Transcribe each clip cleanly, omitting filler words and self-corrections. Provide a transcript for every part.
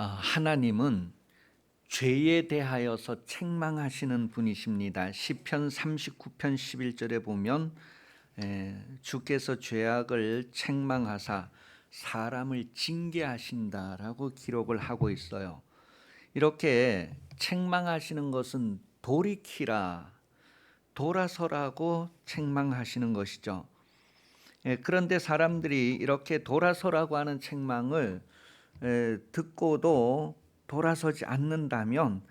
하나님은 죄에 대하여서 책망하시는 분이십니다. 시편 39편 11절에 보면 주께서 죄악을 책망하사 사람을 징계하신다라고 기록을 하고 있어요. 이렇게 책망하시는 것은 돌이키라, 돌아서라고 책망하시는 것이죠. 그런데 사람들이 이렇게 돌아서라고 하는 책망을 듣고도 돌아서지 않는다면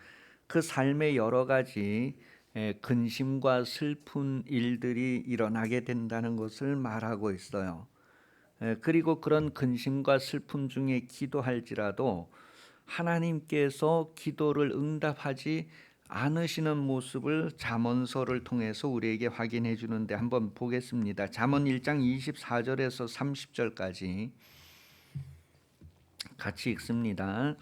그 삶에 여러 가지 근심과 슬픈 일들이 일어나게 된다는 것을 말하고 있어요. 그리고 그런 근심과 슬픔 중에 기도할지라도 하나님께서 기도를 응답하지 않으시는 모습을 잠언서를 통해서 우리에게 확인해 주는데 한번 보겠습니다. 잠언 1장 24절에서 30절까지 같이 읽습니다.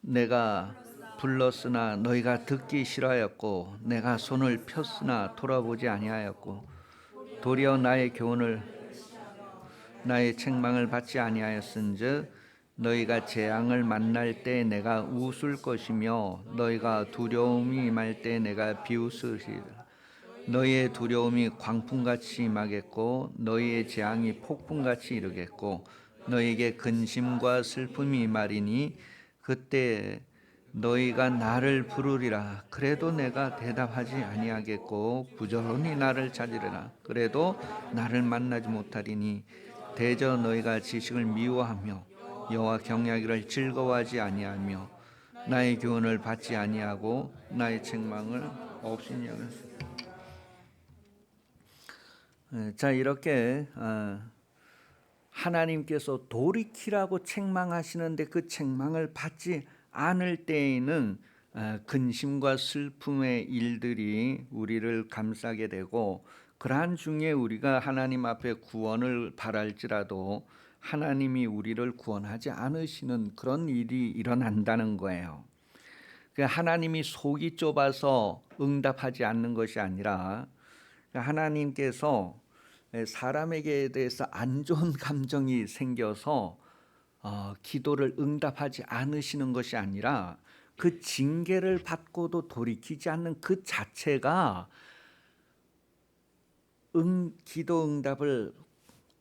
내가 불렀으나 너희가 듣기 싫어하였고 내가 손을 폈으나 돌아보지 아니하였고 도리어 나의 교훈을 나의 책망을 받지 아니하였은즉 너희가 재앙을 만날 때 내가 웃을 것이며 너희가 두려움이 임할 때 내가 비웃으리라. 너희의 두려움이 광풍같이 임하겠고 너희의 재앙이 폭풍같이 이르겠고 너희에게 근심과 슬픔이 임하리니 그때 너희가 나를 부르리라. 그래도 내가 대답하지 아니하겠고 부지런히 나를 찾으리라. 그래도 나를 만나지 못하리니 대저 너희가 지식을 미워하며 여호와 경외하기를 즐거워하지 아니하며 나의 교훈을 받지 아니하고 나의 책망을 없인 여겼으니. 자, 이렇게 하나님께서 돌이키라고 책망하시는데 그 책망을 받지 않을 때에는 근심과 슬픔의 일들이 우리를 감싸게 되고 그러한 중에 우리가 하나님 앞에 구원을 바랄지라도 하나님이 우리를 구원하지 않으시는 그런 일이 일어난다는 거예요. 하나님이 속이 좁아서 응답하지 않는 것이 아니라 하나님께서 사람에게 대해서 안 좋은 감정이 생겨서 기도를 응답하지 않으시는 것이 아니라 그 징계를 받고도 돌이키지 않는 그 자체가 기도 응답을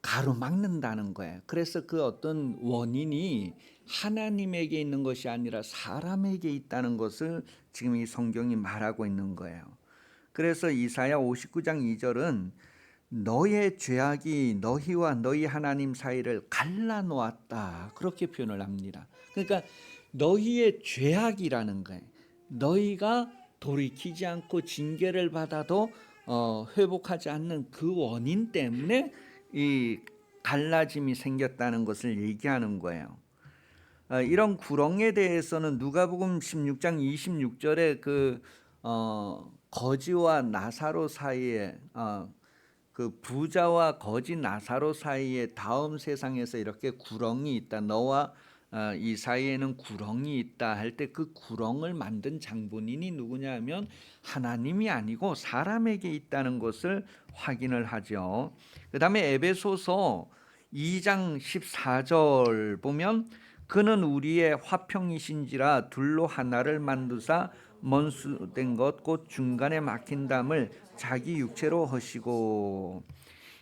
가로막는다는 거예요. 그래서 그 어떤 원인이 하나님에게 있는 것이 아니라 사람에게 있다는 것을 지금 이 성경이 말하고 있는 거예요. 그래서 이사야 59장 2절은 너의 죄악이 너희와 너희 하나님 사이를 갈라놓았다, 그렇게 표현을 합니다. 그러니까 너희의 죄악이라는 거예요. 너희가 돌이키지 않고 징계를 받아도 회복하지 않는 그 원인 때문에 이 갈라짐이 생겼다는 것을 얘기하는 거예요. 이런 구렁에 대해서는 누가복음 16장 26절에 거지와 나사로 사이에 그 부자와 거지 나사로 사이에 다음 세상에서 이렇게 구렁이 있다, 너와 이 사이에는 구렁이 있다 할 때 그 구렁을 만든 장본인이 누구냐 하면 하나님이 아니고 사람에게 있다는 것을 확인을 하죠. 그 다음에 에베소서 2장 14절 보면 그는 우리의 화평이신지라 둘로 하나를 만드사 먼수된 것 곧 중간에 막힌 담을 자기 육체로 하시고,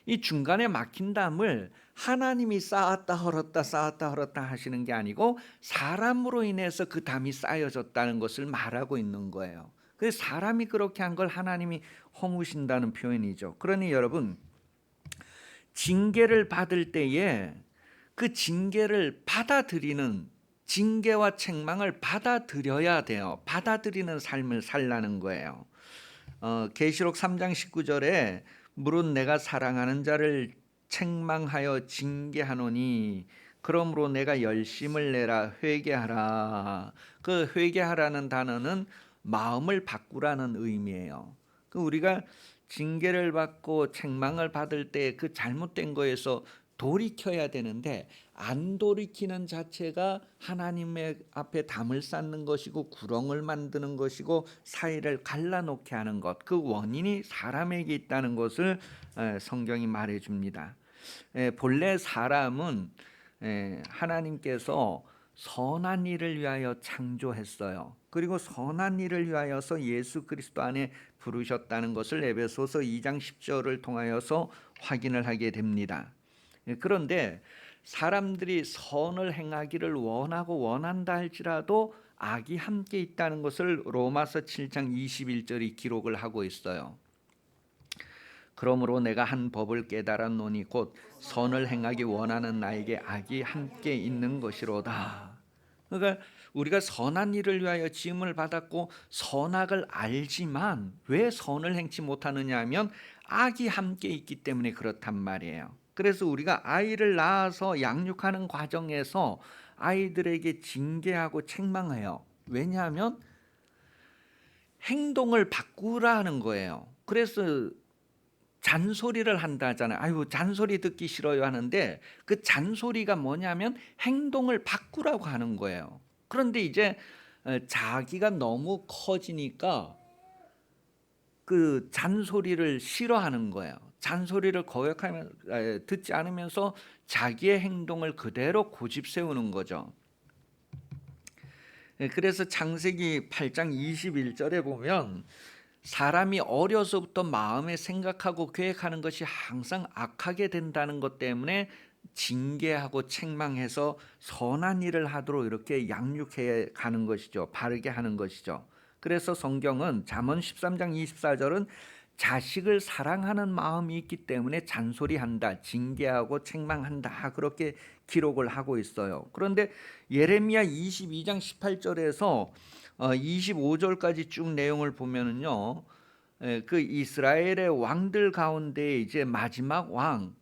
이 중간에 막힌 담을 하나님이 쌓았다 헐었다 쌓았다 헐었다 하시는 게 아니고 사람으로 인해서 그 담이 쌓여졌다는 것을 말하고 있는 거예요. 그래서 사람이 그렇게 한 걸 하나님이 허무신다는 표현이죠. 그러니 여러분, 징계를 받을 때에 그 징계를 받아들이는, 징계와 책망을 받아들여야 돼요. 받아들이는 삶을 살라는 거예요. 계시록 3장 19절에 물은 내가 사랑하는 자를 책망하여 징계하노니 그러므로 내가 열심을 내라 회개하라. 그 회개하라는 단어는 마음을 바꾸라는 의미예요. 우리가 징계를 받고 책망을 받을 때 그 잘못된 거에서 돌이켜야 되는데 안 돌이키는 자체가 하나님의 앞에 담을 쌓는 것이고 구렁을 만드는 것이고 사이를 갈라놓게 하는 것, 그 원인이 사람에게 있다는 것을 성경이 말해줍니다. 본래 사람은 하나님께서 선한 일을 위하여 창조했어요. 그리고 선한 일을 위하여서 예수 그리스도 안에 부르셨다는 것을 에베소서 2장 10절을 통하여서 확인을 하게 됩니다. 그런데 사람들이 선을 행하기를 원하고 원한다 할지라도 악이 함께 있다는 것을 로마서 7장 21절이 기록을 하고 있어요. 그러므로 내가 한 법을 깨달았노니 곧 선을 행하기 원하는 나에게 악이 함께 있는 것이로다. 그러니까 우리가 선한 일을 위하여 지음을 받았고 선악을 알지만 왜 선을 행치 못하느냐 하면 악이 함께 있기 때문에 그렇단 말이에요. 그래서 우리가 아이를 낳아서 양육하는 과정에서 아이들에게 징계하고 책망해요. 왜냐하면 행동을 바꾸라는 거예요. 그래서 잔소리를 한다 하잖아요. 아유, 잔소리 듣기 싫어요 하는데 그 잔소리가 뭐냐면 행동을 바꾸라고 하는 거예요. 그런데 이제 자기가 너무 커지니까 그 잔소리를 싫어하는 거예요. 잔소리를 거역하면 듣지 않으면서 자기의 행동을 그대로 고집 세우는 거죠. 그래서 창세기 8장 21절에 보면 사람이 어려서부터 마음에 생각하고 계획하는 것이 항상 악하게 된다는 것 때문에 징계하고 책망해서 선한 일을 하도록 이렇게 양육해 가는 것이죠. 바르게 하는 것이죠. 그래서 성경은 잠언 13장 24절은 자식을 사랑하는 마음이 있기 때문에 잔소리한다, 징계하고 책망한다, 그렇게 기록을 하고 있어요. 그런데 예레미야 22장 18절에서 25절까지 쭉 내용을 보면은요, 그 이스라엘의 왕들 가운데 이제 마지막 왕,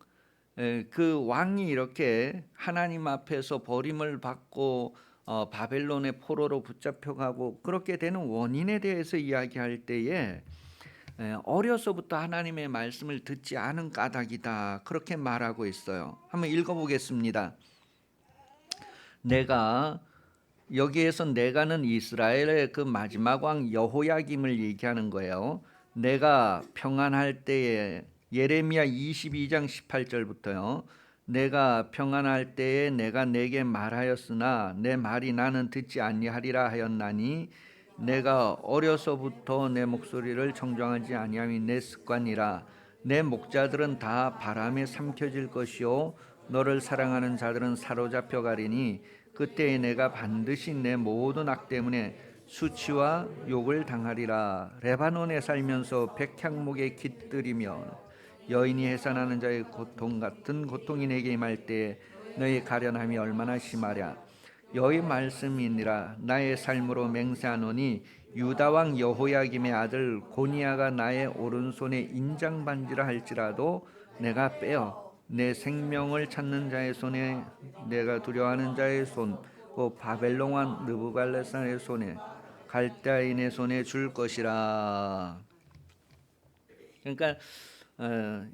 그 왕이 이렇게 하나님 앞에서 버림을 받고 바벨론의 포로로 붙잡혀가고 그렇게 되는 원인에 대해서 이야기할 때에 어려서부터 하나님의 말씀을 듣지 않은 까닭이다, 그렇게 말하고 있어요. 한번 읽어보겠습니다. 여기에서 내가는 이스라엘의 그 마지막 왕 여호야김을 얘기하는 거예요. 내가 평안할 때에, 예레미야 22장 18절부터요. 내가 평안할 때에 내가 내게 말하였으나 내 말이 나는 듣지 아니하리라 하였나니 내가 어려서부터 내 목소리를 청정하지 아니함이 내 습관이라. 내 목자들은 다 바람에 삼켜질 것이요 너를 사랑하는 자들은 사로잡혀 가리니 그때에 내가 반드시 내 모든 악 때문에 수치와 욕을 당하리라. 레바논에 살면서 백향목에 깃들이며 여인이 해산하는 자의 고통 같은 고통이 내게 임할 때에 너의 가련함이 얼마나 심하랴. 여호와의 말씀이니라. 나의 삶으로 맹세하노니 유다 왕 여호야김의 아들 고니야가 나의 오른손에 인장반지라 할지라도 내가 빼어 내 생명을 찾는 자의 손에, 내가 두려워하는 자의 손, 그 바벨론 왕 느부갈네살의 손에, 갈대아인의 손에 줄 것이라. 그러니까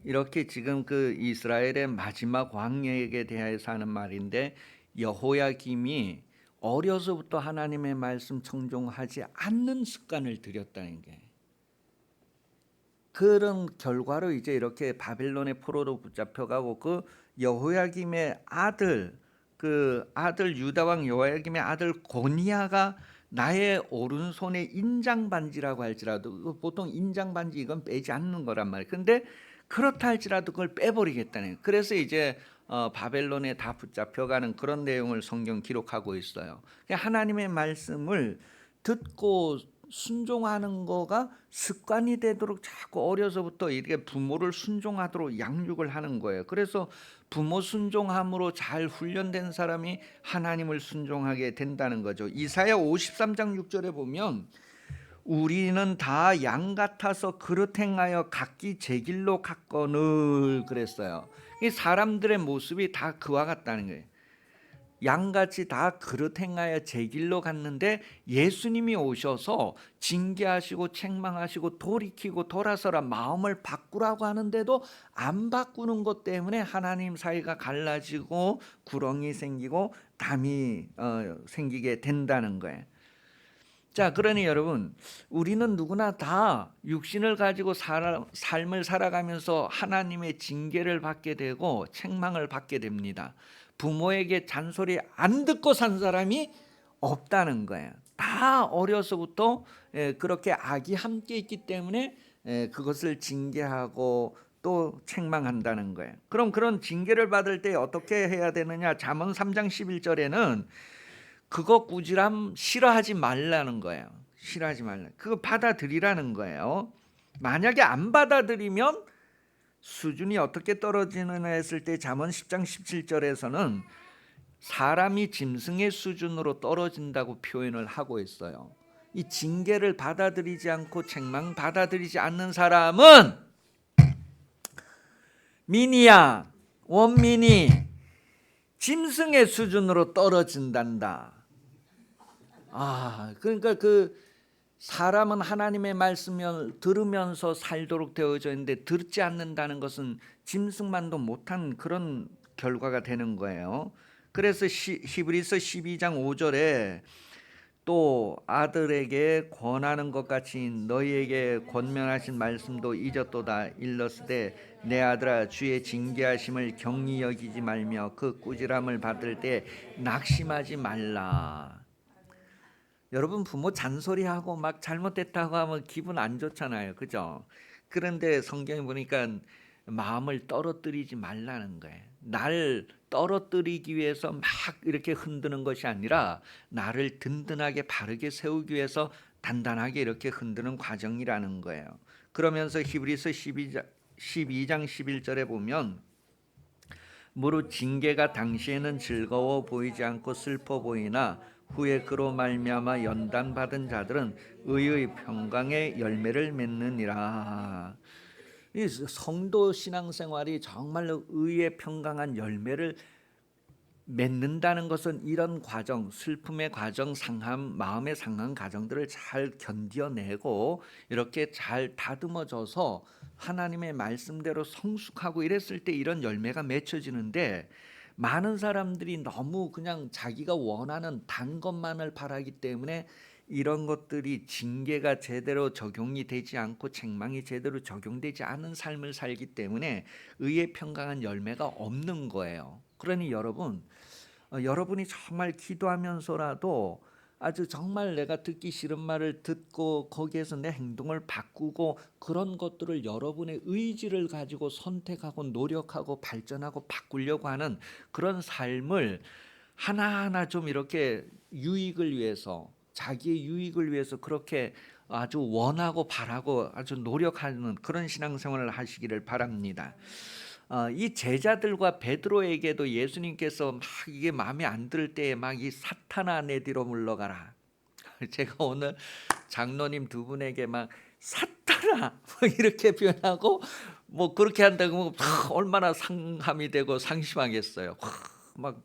이렇게 지금 그 이스라엘의 마지막 왕에게 대해서 하는 말인데, 여호야김이 어려서부터 하나님의 말씀 청종하지 않는 습관을 들였다는 게, 그런 결과로 이제 이렇게 바벨론의 포로로 붙잡혀가고 그 여호야김의 아들, 그 아들 유다 왕 여호야김의 아들 고니야가 나의 오른손에 인장 반지라고 할지라도, 보통 인장 반지 이건 빼지 않는 거란 말이에요. 근데 그렇다 할지라도 그걸 빼버리겠다는 거예요. 그래서 이제 바벨론에 다 붙잡혀가는 그런 내용을 성경 기록하고 있어요. 하나님의 말씀을 듣고 순종하는 거가 습관이 되도록 자꾸 어려서부터 이렇게 부모를 순종하도록 양육을 하는 거예요. 그래서 부모 순종함으로 잘 훈련된 사람이 하나님을 순종하게 된다는 거죠. 이사야 53장 6절에 보면 우리는 다 양 같아서 그릇 행하여 각기 제 길로 갔거늘 그랬어요. 이 사람들의 모습이 다 그와 같다는 거예요. 양같이 다 그릇 행하여 제 길로 갔는데 예수님이 오셔서 징계하시고 책망하시고 돌이키고 돌아서라 마음을 바꾸라고 하는데도 안 바꾸는 것 때문에 하나님 사이가 갈라지고 구렁이 생기고 담이 생기게 된다는 거예요. 자, 그러니 여러분, 우리는 누구나 다 육신을 가지고 삶을 살아가면서 하나님의 징계를 받게 되고 책망을 받게 됩니다. 부모에게 잔소리 안 듣고 산 사람이 없다는 거예요. 다 어려서부터 그렇게 악이 함께 있기 때문에 그것을 징계하고 또 책망한다는 거예요. 그럼 그런 징계를 받을 때 어떻게 해야 되느냐? 잠언 3장 11절에는 그거 꾸지람 싫어하지 말라는 거예요. 싫어하지 말라. 그거 받아들이라는 거예요. 만약에 안 받아들이면 수준이 어떻게 떨어지느냐 했을 때 잠언 10장 17절에서는 사람이 짐승의 수준으로 떨어진다고 표현을 하고 있어요. 이 징계를 받아들이지 않고 책망 받아들이지 않는 사람은 민이야, 원민이 짐승의 수준으로 떨어진단다. 그러니까 그 사람은 하나님의 말씀을 들으면서 살도록 되어져 있는데 듣지 않는다는 것은 짐승만도 못한 그런 결과가 되는 거예요. 그래서 히브리서 12장 5절에 또 아들에게 권하는 것 같이 너희에게 권면하신 말씀도 잊었도다. 일렀으되 내 아들아 주의 징계하심을 경히 여기지 말며 그 꾸지람을 받을 때 낙심하지 말라. 여러분, 부모 잔소리하고 막 잘못됐다고 하면 기분 안 좋잖아요, 그죠? 그런데 성경에 보니까 마음을 떨어뜨리지 말라는 거예요. 나를 떨어뜨리기 위해서 막 이렇게 흔드는 것이 아니라 나를 든든하게 바르게 세우기 위해서 단단하게 이렇게 흔드는 과정이라는 거예요. 그러면서 히브리서 12장 11절에 보면 무릇 징계가 당시에는 즐거워 보이지 않고 슬퍼 보이나 후에 그로 말미암아 연단받은 자들은 의의 평강의 열매를 맺느니라. 이 성도 신앙생활이 정말로 의의 평강한 열매를 맺는다는 것은 이런 과정, 슬픔의 과정, 상함, 마음의 상한 과정들을 잘 견뎌내고 이렇게 잘 다듬어져서 하나님의 말씀대로 성숙하고 이랬을 때 이런 열매가 맺혀지는데, 많은 사람들이 너무 그냥 자기가 원하는 단 것만을 바라기 때문에 이런 것들이 징계가 제대로 적용이 되지 않고 책망이 제대로 적용되지 않은 삶을 살기 때문에 의의 평강한 열매가 없는 거예요. 그러니 여러분, 여러분이 정말 기도하면서라도 아주 정말 내가 듣기 싫은 말을 듣고 거기에서 내 행동을 바꾸고 그런 것들을 여러분의 의지를 가지고 선택하고 노력하고 발전하고 바꾸려고 하는 그런 삶을 하나하나 좀 이렇게 유익을 위해서, 자기의 유익을 위해서 그렇게 아주 원하고 바라고 아주 노력하는 그런 신앙생활을 하시기를 바랍니다. 이 제자들과 베드로에게도 예수님께서 막 이게 마음에 안 들 때에 막 이 사탄아 내 뒤로 물러가라. 제가 오늘 장로님 두 분에게 막 사탄아 이렇게 표현하고 뭐 그렇게 한다고 얼마나 상함이 되고 상심하겠어요. 막.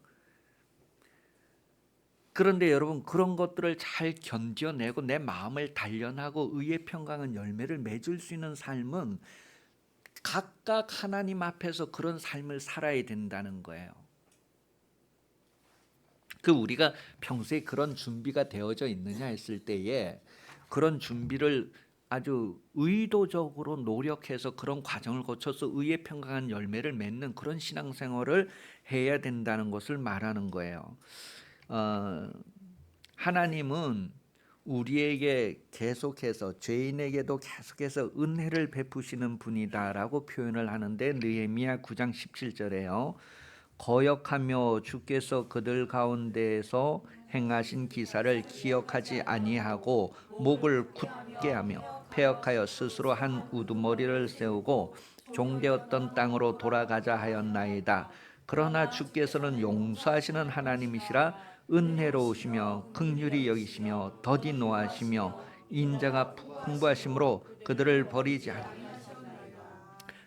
그런데 여러분, 그런 것들을 잘 견뎌내고 내 마음을 단련하고 의의 평강한 열매를 맺을 수 있는 삶은 각각 하나님 앞에서 그런 삶을 살아야 된다는 거예요. 우리가 평소에 그런 준비가 되어져 있느냐 했을 때에 그런 준비를 아주 의도적으로 노력해서 그런 과정을 거쳐서 의의 평강한 열매를 맺는 그런 신앙생활을 해야 된다는 것을 말하는 거예요. 하나님은 우리에게 계속해서, 죄인에게도 계속해서 은혜를 베푸시는 분이다라고 표현을 하는데, 느헤미야 9장 17절에요. 거역하며 주께서 그들 가운데에서 행하신 기사를 기억하지 아니하고 목을 굳게 하며 패역하여 스스로 한 우두머리를 세우고 종되었던 땅으로 돌아가자 하였나이다. 그러나 주께서는 용서하시는 하나님이시라 은혜로우시며 긍휼히 여기시며 더디 노하시며 인자가 풍부하심으로 그들을 버리지 않으시고.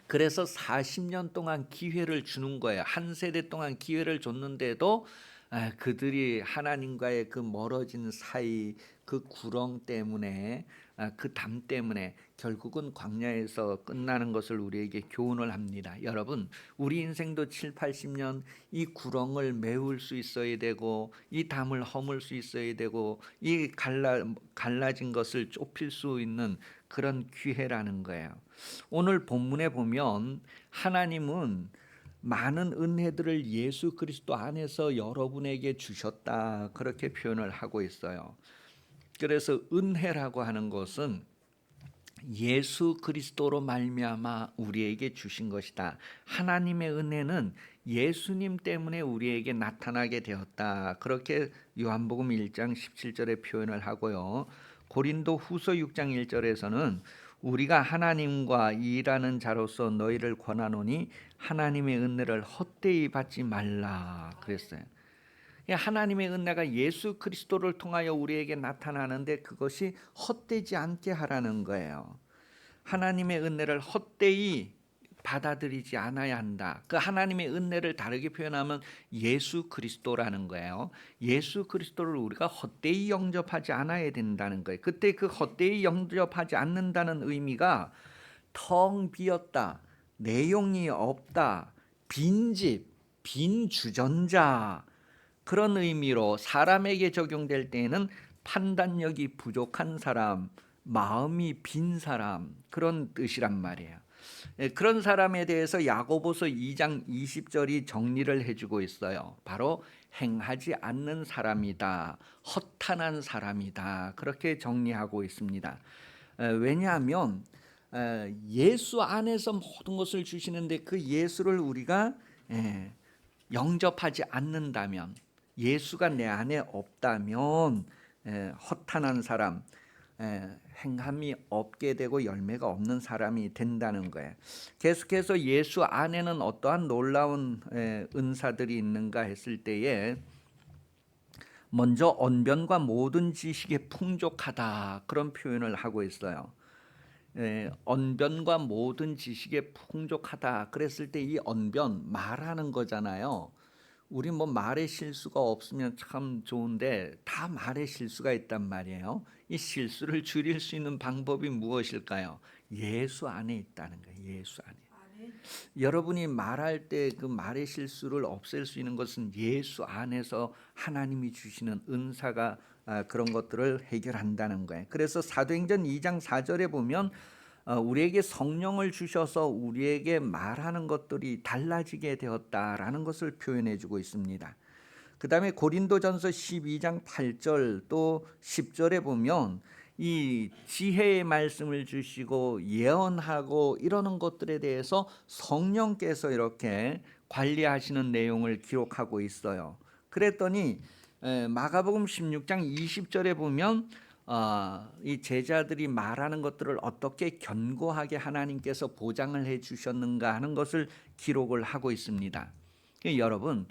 그래서 40년 동안 기회를 주는 거예요. 한 세대 동안 기회를 줬는데도 그들이 하나님과의 그 멀어진 사이, 그 구렁 때문에 그 담 때문에 결국은 광야에서 끝나는 것을 우리에게 교훈을 합니다. 여러분, 우리 인생도 7, 80년 이 구렁을 메울 수 있어야 되고 이 담을 허물 수 있어야 되고 이 갈라진 것을 좁힐 수 있는 그런 기회라는 거예요. 오늘 본문에 보면 하나님은 많은 은혜들을 예수 그리스도 안에서 여러분에게 주셨다, 그렇게 표현을 하고 있어요. 그래서 은혜라고 하는 것은 예수 그리스도로 말미암아 우리에게 주신 것이다. 하나님의 은혜는 예수님 때문에 우리에게 나타나게 되었다, 그렇게 요한복음 1장 17절에 표현을 하고요. 고린도 후서 6장 1절에서는 우리가 하나님과 일하는 자로서 너희를 권하노니 하나님의 은혜를 헛되이 받지 말라 그랬어요. 하나님의 은혜가 예수 그리스도를 통하여 우리에게 나타나는데 그것이 헛되지 않게 하라는 거예요. 하나님의 은혜를 헛되이 받아들이지 않아야 한다. 그 하나님의 은혜를 다르게 표현하면 예수 그리스도라는 거예요. 예수 그리스도를 우리가 헛되이 영접하지 않아야 된다는 거예요. 그때 그 헛되이 영접하지 않는다는 의미가 텅 비었다, 내용이 없다, 빈집, 빈 주전자, 그런 의미로 사람에게 적용될 때에는 판단력이 부족한 사람, 마음이 빈 사람, 그런 뜻이란 말이에요. 그런 사람에 대해서 야고보서 2장 20절이 정리를 해주고 있어요. 바로 행하지 않는 사람이다, 허탄한 사람이다, 그렇게 정리하고 있습니다. 왜냐하면 예수 안에서 모든 것을 주시는데 그 예수를 우리가 영접하지 않는다면, 예수가 내 안에 없다면 허탄한 사람, 행함이 없게 되고 열매가 없는 사람이 된다는 거예요. 계속해서 예수 안에는 어떠한 놀라운 은사들이 있는가 했을 때에 먼저 언변과 모든 지식에 풍족하다, 그런 표현을 하고 있어요. 언변과 모든 지식에 풍족하다 그랬을 때 이 언변, 말하는 거잖아요. 우리 뭐 말에 실수가 없으면 참 좋은데 다 말에 실수가 있단 말이에요. 이 실수를 줄일 수 있는 방법이 무엇일까요? 예수 안에 있다는 거예요. 예수 안에. 여러분이 말할 때 그 말의 실수를 없앨 수 있는 것은 예수 안에서 하나님이 주시는 은사가 그런 것들을 해결한다는 거예요. 그래서 사도행전 2장 4절에 보면 우리에게 성령을 주셔서 우리에게 말하는 것들이 달라지게 되었다라는 것을 표현해 주고 있습니다. 그 다음에 고린도전서 12장 8절 또 10절에 보면 이 지혜의 말씀을 주시고 예언하고 이러는 것들에 대해서 성령께서 이렇게 관리하시는 내용을 기록하고 있어요. 그랬더니 마가복음 16장 20절에 보면 이 제자들이 말하는 것들을 어떻게 견고하게 하나님께서 보장을 해 주셨는가 하는 것을 기록을 하고 있습니다. 여러분,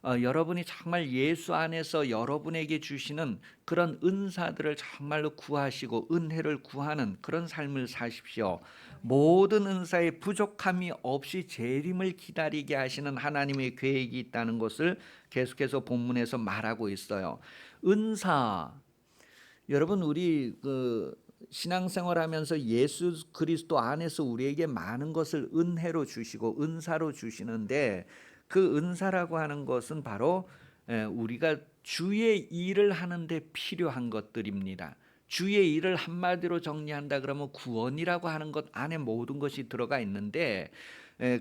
여러분이 정말 예수 안에서 여러분에게 주시는 그런 은사들을 정말로 구하시고 은혜를 구하는 그런 삶을 사십시오. 모든 은사에 부족함이 없이 재림을 기다리게 하시는 하나님의 계획이 있다는 것을 계속해서 본문에서 말하고 있어요. 은사, 여러분, 우리 신앙생활하면서 예수 그리스도 안에서 우리에게 많은 것을 은혜로 주시고 은사로 주시는데 그 은사라고 하는 것은 바로 우리가 주의 일을 하는데 필요한 것들입니다. 주의 일을 한마디로 정리한다 그러면 구원이라고 하는 것 안에 모든 것이 들어가 있는데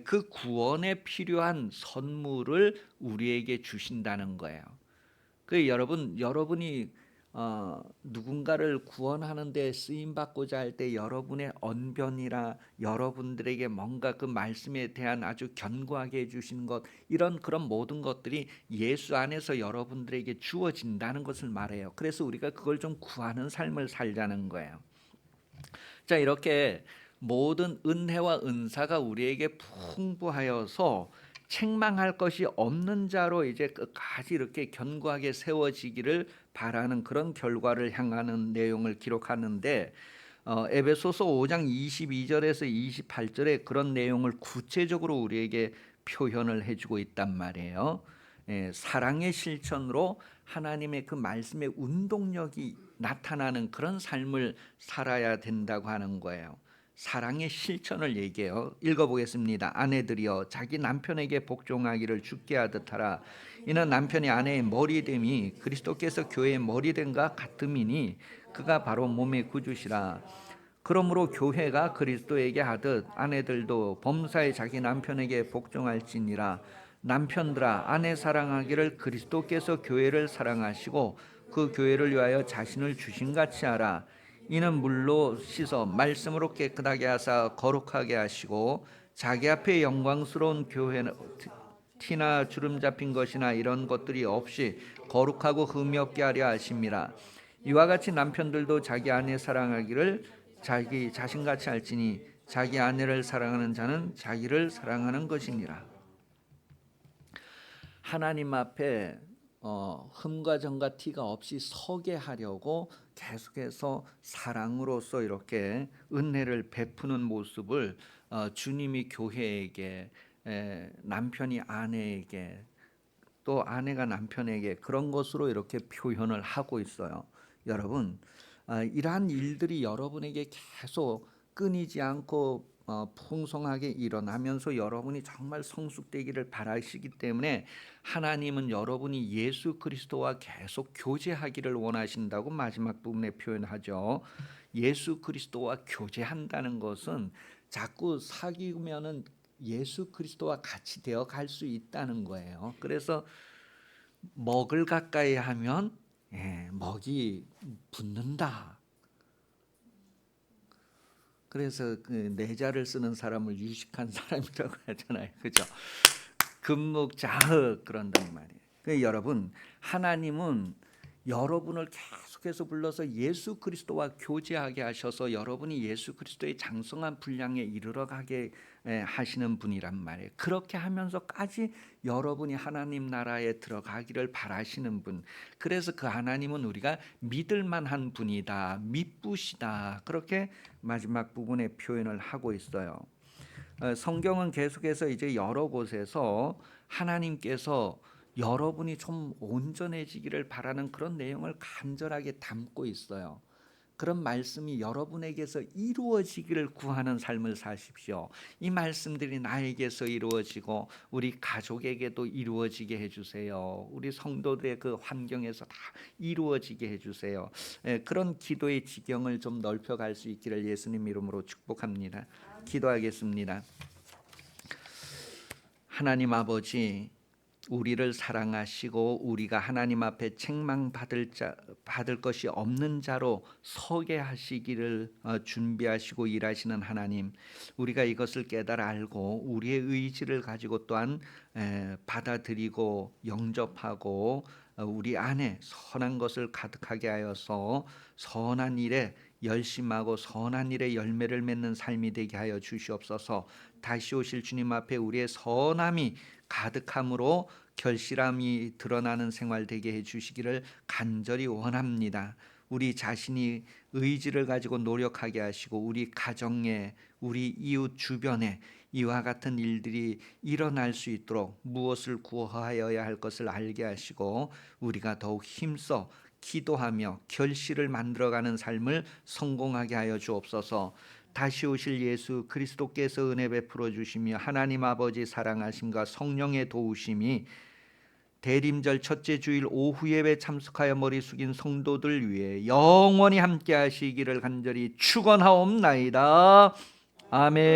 그 구원에 필요한 선물을 우리에게 주신다는 거예요. 그 여러분이 누군가를 구원하는 데 쓰임 받고자 할 때 여러분의 언변이라 여러분들에게 뭔가 그 말씀에 대한 아주 견고하게 해주시는 것, 이런 그런 모든 것들이 예수 안에서 여러분들에게 주어진다는 것을 말해요. 그래서 우리가 그걸 좀 구하는 삶을 살자는 거예요. 자, 이렇게 모든 은혜와 은사가 우리에게 풍부하여서 책망할 것이 없는 자로 이제 끝까지 이렇게 견고하게 세워지기를 바라는 그런 결과를 향하는 내용을 기록하는데 에베소서 5장 22절에서 28절에 그런 내용을 구체적으로 우리에게 표현을 해주고 있단 말이에요. 사랑의 실천으로 하나님의 그 말씀의 운동력이 나타나는 그런 삶을 살아야 된다고 하는 거예요. 사랑의 실천을 얘기해요. 읽어보겠습니다. 아내들이여 자기 남편에게 복종하기를 주께 하듯 하라. 이는 남편이 아내의 머리됨이 그리스도께서 교회의 머리됨과 같음이니 그가 바로 몸의 구주시라. 그러므로 교회가 그리스도에게 하듯 아내들도 범사에 자기 남편에게 복종할지니라. 남편들아 아내 사랑하기를 그리스도께서 교회를 사랑하시고 그 교회를 위하여 자신을 주신같이 하라. 이는 물로 씻어 말씀으로 깨끗하게 하사 거룩하게 하시고 자기 앞에 영광스러운 교회는 티나 주름 잡힌 것이나 이런 것들이 없이 거룩하고 흠이 없게 하려 하심이라. 이와 같이 남편들도 자기 아내 사랑하기를 자기 자신같이 할지니 자기 아내를 사랑하는 자는 자기를 사랑하는 것이니라. 하나님 앞에 흠과 점과 티가 없이 서게 하려고 계속해서 사랑으로서 이렇게 은혜를 베푸는 모습을 주님이 교회에게, 남편이 아내에게, 또 아내가 남편에게 그런 것으로 이렇게 표현을 하고 있어요. 여러분, 이러한 일들이 여러분에게 계속 끊이지 않고 풍성하게 일어나면서 여러분이 정말 성숙되기를 바라시기 때문에 하나님은 여러분이 예수 그리스도와 계속 교제하기를 원하신다고 마지막 부분에 표현하죠. 예수 그리스도와 교제한다는 것은 자꾸 사귀면은 예수 그리스도와 같이 되어 갈 수 있다는 거예요. 그래서 먹을 가까이 하면 먹이 붙는다. 그래서 그 내자를 쓰는 사람을 유식한 사람이라고 하잖아요. 그죠? 금묵자흑 그런단 말이에요. 그러니까 여러분, 하나님은 여러분을 계속해서 불러서 예수 그리스도와 교제하게 하셔서 여러분이 예수 그리스도의 장성한 분량에 이르러 가게 하시는 분이란 말이에요. 그렇게 하면서까지 여러분이 하나님 나라에 들어가기를 바라시는 분. 그래서 그 하나님은 우리가 믿을 만한 분이다, 믿부시다, 그렇게 마지막 부분에 표현을 하고 있어요. 성경은 계속해서 이제 여러 곳에서 하나님께서 여러분이 좀 온전해지기를 바라는 그런 내용을 간절하게 담고 있어요. 그런 말씀이 여러분에게서 이루어지기를 구하는 삶을 사십시오. 이 말씀들이 나에게서 이루어지고 우리 가족에게도 이루어지게 해주세요. 우리 성도들의 그 환경에서 다 이루어지게 해주세요. 그런 기도의 지경을 좀 넓혀갈 수 있기를 예수님 이름으로 축복합니다. 기도하겠습니다. 하나님 아버지, 우리를 사랑하시고 우리가 하나님 앞에 책망받을 것이 없는 자로 서게 하시기를 준비하시고 일하시는 하나님, 우리가 이것을 깨달아 알고 우리의 의지를 가지고 또한 받아들이고 영접하고 우리 안에 선한 것을 가득하게 하여서 선한 일에 열심하고 선한 일에 열매를 맺는 삶이 되게 하여 주시옵소서. 다시 오실 주님 앞에 우리의 선함이 가득함으로 결실함이 드러나는 생활 되게 해주시기를 간절히 원합니다. 우리 자신이 의지를 가지고 노력하게 하시고 우리 가정에, 우리 이웃 주변에 이와 같은 일들이 일어날 수 있도록 무엇을 구하여야 할 것을 알게 하시고 우리가 더욱 힘써 기도하며 결실을 만들어가는 삶을 성공하게 하여 주옵소서. 다시 오실 예수 그리스도께서 은혜 베풀어 주시며 하나님 아버지 사랑하심과 성령의 도우심이 대림절 첫째 주일 오후 예배 참석하여 머리 숙인 성도들 위해 영원히 함께 하시기를 간절히 축원하옵나이다. 아멘.